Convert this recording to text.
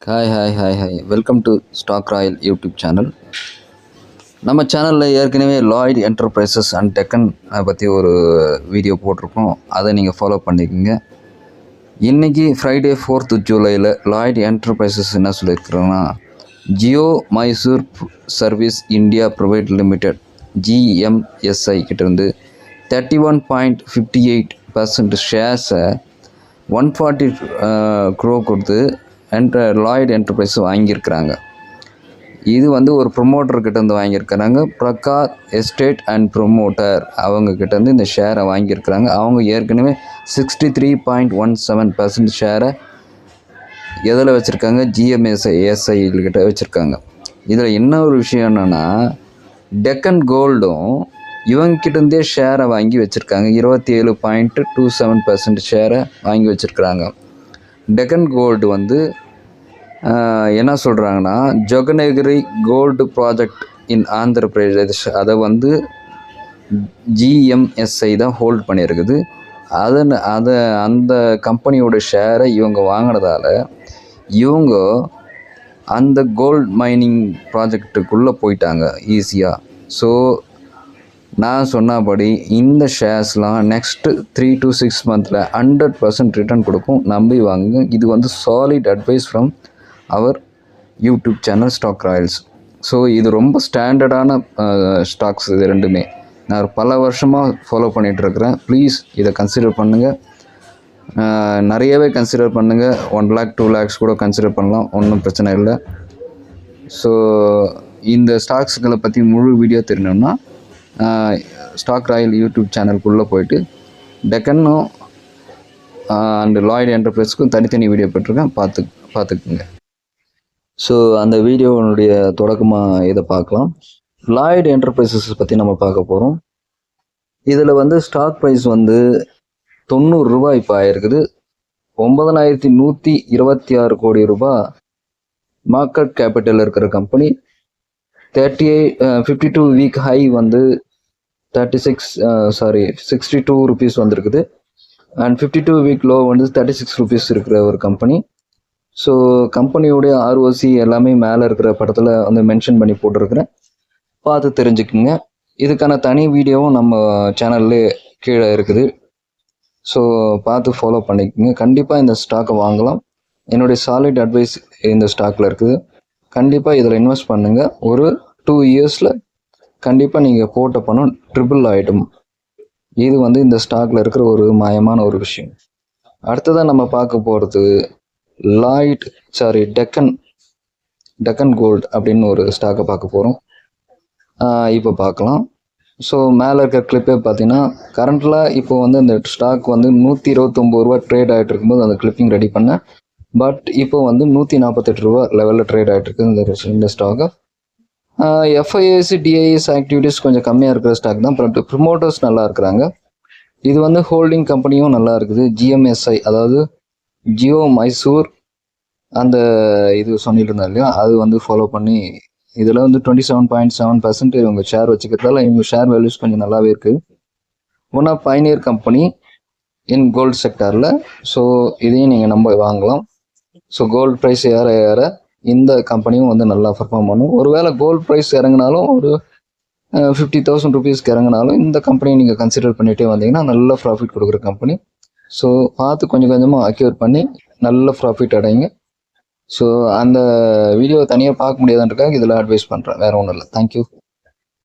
Hi. Welcome to Stock Royal YouTube channel. நம்ம சேனலில் ஏற்கனவே லாய்ட் என்டர்பிரைசஸ் அண்ட் டெக்கன் பற்றி ஒரு வீடியோ போட்டிருக்கோம். அதை நீங்கள் ஃபாலோ பண்ணிக்கோங்க. இன்றைக்கி ஃப்ரைடே 4th ஜூலையில் லாய்ட் என்டர்பிரைசஸ் என்ன சொல்லியிருக்கிறோன்னா, Geo Mysore service India private limited GMSI கிட்டேருந்து 31.58% ஷேர்ஸை 140 crore கொடுத்து லாய்ட் என்டர்பிரைஸ் வாங்கியிருக்கிறாங்க. இது வந்து ஒரு ப்ரொமோட்டர்கிட்ட இருந்து வாங்கியிருக்கிறாங்க. பிரகார் எஸ்டேட் அண்ட் ப்ரொமோட்டர் அவங்கக்கிட்டேருந்து இந்த ஷேரை வாங்கியிருக்கிறாங்க. அவங்க ஏற்கனவே 63.17% ஷேரை எதில் வச்சுருக்காங்க, GMSI கிட்ட வச்சுருக்காங்க. இதில் என்ன ஒரு விஷயம் என்னென்னா, டெக்கன் கோல்டும் இவங்ககிட்டருந்தே ஷேரை வாங்கி வச்சுருக்காங்க. 27.27% ஷேரை வாங்கி வச்சுருக்குறாங்க. டெக்கன் கோல்டு வந்து என்ன சொல்கிறாங்கன்னா, Jonnagiri gold project in Andhra Pradesh, அதை வந்து GMSI தான் ஹோல்ட் பண்ணியிருக்குது. அந்த கம்பெனியோட ஷேரை இவங்க வாங்கினதால இவங்க அந்த கோல்ட் மைனிங் ப்ராஜெக்டுக்குள்ளே போயிட்டாங்க ஈஸியாக. ஸோ நான் சொன்னபடி இந்த ஷேர்ஸ்லாம் நெக்ஸ்ட்டு 3 to 6 months 100% ரிட்டர்ன் கொடுக்கும். நம்பி வாங்க. இது வந்து solid advice from our YouTube channel stock royals. So இது ரொம்ப ஸ்டாண்டர்டான ஸ்டாக்ஸ். இது ரெண்டுமே நான் பல வருஷமாக ஃபாலோ பண்ணிகிட்ருக்கிறேன். ப்ளீஸ் இதை கன்சிடர் பண்ணுங்கள். நிறையவே கன்சிடர் பண்ணுங்கள். 1 lakh 2 lakhs கூட கன்சிடர் பண்ணலாம், ஒன்றும் பிரச்சனை இல்லை. ஸோ இந்த ஸ்டாக்ஸுகளை பற்றி முழு வீடியோ தெரியணும்னா ஸ்டாக் ராயல் யூடியூப் சேனலுக்குள்ளே போயிட்டு டெக்கனும் அண்டு லாய்ட் என்டர்பிரைஸ்க்கும் தனித்தனி வீடியோ போட்டிருக்கேன், பார்த்துக்குங்க. ஸோ அந்த வீடியோனுடைய தொடக்கமாக இதை பார்க்கலாம். லாய்ட் என்டர்பிரைசஸ் பற்றி நம்ம பார்க்க போகிறோம். இதில் வந்து ஸ்டாக் ப்ரைஸ் வந்து 90 ரூபாய் இப்போ ஆயிருக்குது. 9126 கோடி ரூபாய் மார்க்கெட் கேபிட்டல் இருக்கிற கம்பெனி. 52 வீக் ஹை வந்து 62 rupees வந்திருக்குது. அண்ட் 52 வீக் லோ வந்து 36 rupees இருக்கிற ஒரு கம்பெனி. ஸோ கம்பெனியோடைய ROC எல்லாமே மேலே இருக்கிற படத்தில் வந்து மென்ஷன் பண்ணி போட்டிருக்கிறேன், பார்த்து தெரிஞ்சுக்குங்க. இதுக்கான தனி வீடியோவும் நம்ம சேனல்லே கீழே இருக்குது. ஸோ பார்த்து ஃபாலோ பண்ணிக்கோங்க. கண்டிப்பாக இந்த ஸ்டாக்கை வாங்கலாம். என்னுடைய சாலிட் அட்வைஸ் இந்த ஸ்டாக்கில் இருக்குது. கண்டிப்பாக இதில் இன்வெஸ்ட் பண்ணுங்கள். ஒரு 2 yearsல கண்டிப்பாக நீங்கள் போட்ட பணம் ட்ரிபிள் ஆகிடும். இது வந்து இந்த ஸ்டாக்கில் இருக்கிற ஒரு மாயமான ஒரு விஷயம். அடுத்ததான் நம்ம பார்க்க போகிறது டெக்கன் கோல்டு அப்படின்னு ஒரு ஸ்டாக்கை பார்க்க போகிறோம். இப்போ பார்க்கலாம். ஸோ மேலே இருக்கிற கிளிப்பே பார்த்தீங்கன்னா, கரண்ட்டில் இப்போ வந்து இந்த ஸ்டாக் வந்து 129 ரூபா ட்ரேட் ஆகிட்டு இருக்கும்போது அந்த கிளிப்பிங் ரெடி பண்ணேன். பட் இப்போ வந்து 148 ரூபா லெவலில் ட்ரேட் ஆகிட்டு இருக்குது இந்த ஸ்டாக்கு. FIS DIS ஆக்டிவிட்டிஸ் கொஞ்சம் கம்மியாக இருக்கிற ஸ்டாக் தான். பட் ப்ரொமோட்டர்ஸ் நல்லா இருக்கிறாங்க. இது வந்து ஹோல்டிங் கம்பெனியும் நல்லா இருக்குது. GMSI, அதாவது ஜியோ மைசூர் அந்த இது சொல்லிட்டு இருந்தா இல்லையா, அது வந்து ஃபாலோ பண்ணி இதில் வந்து 27.7% இவங்க ஷேர் வச்சுக்கிறதால இவங்க ஷேர் வேல்யூஸ் கொஞ்சம் நல்லாவே இருக்குது. One of pioneer company in gold செக்டாரில். ஸோ இதையும் நீங்கள் நம்ப வாங்கலாம். ஸோ கோல்டு ப்ரைஸ் ஏற இந்த கம்பெனியும் வந்து நல்லா பர்ஃபார்ம் பண்ணும். ஒருவேளை கோல்டு ப்ரைஸ் இறங்கினாலும் ஒரு 50,000 rupeesக்கு இறங்கினாலும் இந்த கம்பெனியை நீங்கள் கன்சிடர் பண்ணிகிட்டே வந்தீங்கன்னா நல்ல ப்ராஃபிட் கொடுக்குற கம்பெனி. ஸோ பார்த்து கொஞ்சம் கொஞ்சமாக அக்யூர் பண்ணி நல்ல ப்ராஃபிட் அடைங்க. ஸோ அந்த வீடியோ தனியாக பார்க்க முடியாதுன்றக்காக இதில் அட்வைஸ் பண்ணுறேன், வேறு ஒன்றும் இல்லை. தேங்க்யூ.